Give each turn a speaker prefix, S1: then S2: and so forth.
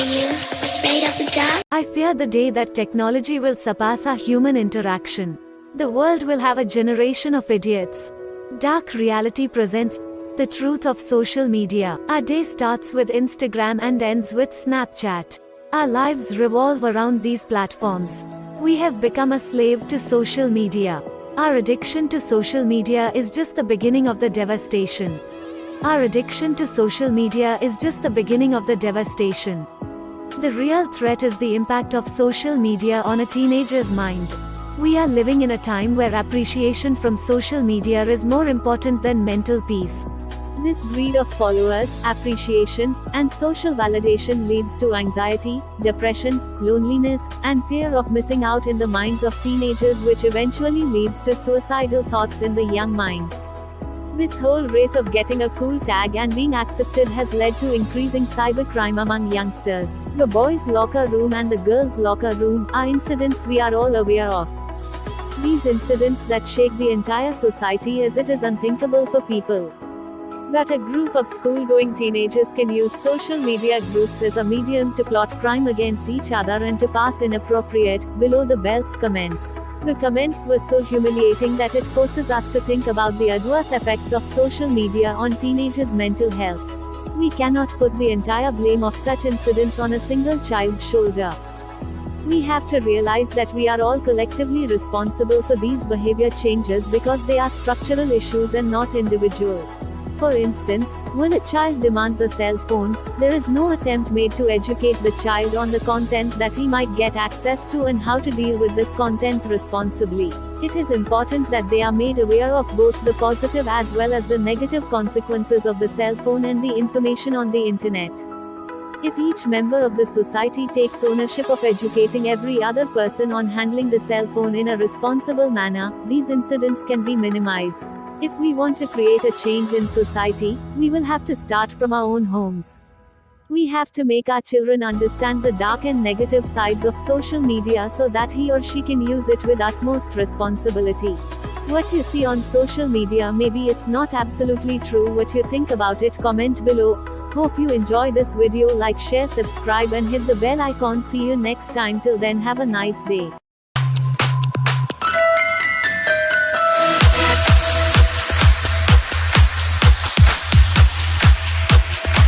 S1: you afraid of the dark?
S2: I fear the day that technology will surpass our human interaction. The world will have a generation of idiots. Dark Reality presents the truth of social media. Our day starts with Instagram and ends with Snapchat. Our lives revolve around these platforms. We have become a slave to social media. Our addiction to social media is just the beginning of the devastation. Our addiction to social media is just the beginning of the devastation. The real threat is the impact of social media on a teenager's mind. We are living in a time where appreciation from social media is more important than mental peace. This greed of followers, appreciation, and social validation leads to anxiety, depression, loneliness, and fear of missing out in the minds of teenagers, which eventually leads to suicidal thoughts in the young mind. This whole race of getting a cool tag and being accepted has led to increasing cybercrime among youngsters. The boys' locker room and the girls' locker room are incidents we are all aware of. These incidents that shake the entire society, as it is unthinkable for people that a group of school-going teenagers can use social media groups as a medium to plot crime against each other and to pass inappropriate, below-the-belt comments. The comments were so humiliating that it forces us to think about the adverse effects of social media on teenagers' mental health. We cannot put the entire blame of such incidents on a single child's shoulder. We have to realize that we are all collectively responsible for these behavior changes because they are structural issues and not individual. For instance, when a child demands a cell phone, there is no attempt made to educate the child on the content that he might get access to and how to deal with this content responsibly. It is important that they are made aware of both the positive as well as the negative consequences of the cell phone and the information on the internet. If each member of the society takes ownership of educating every other person on handling the cell phone in a responsible manner, these incidents can be minimized. If we want to create a change in society, we will have to start from our own homes. We have to make our children understand the dark and negative sides of social media so that he or she can use it with utmost responsibility. What you see on social media, maybe it's not absolutely true. What you think about it, comment below. Hope you enjoy this video. Like, share, subscribe and hit the bell icon. See you next time. Till then, have a nice day.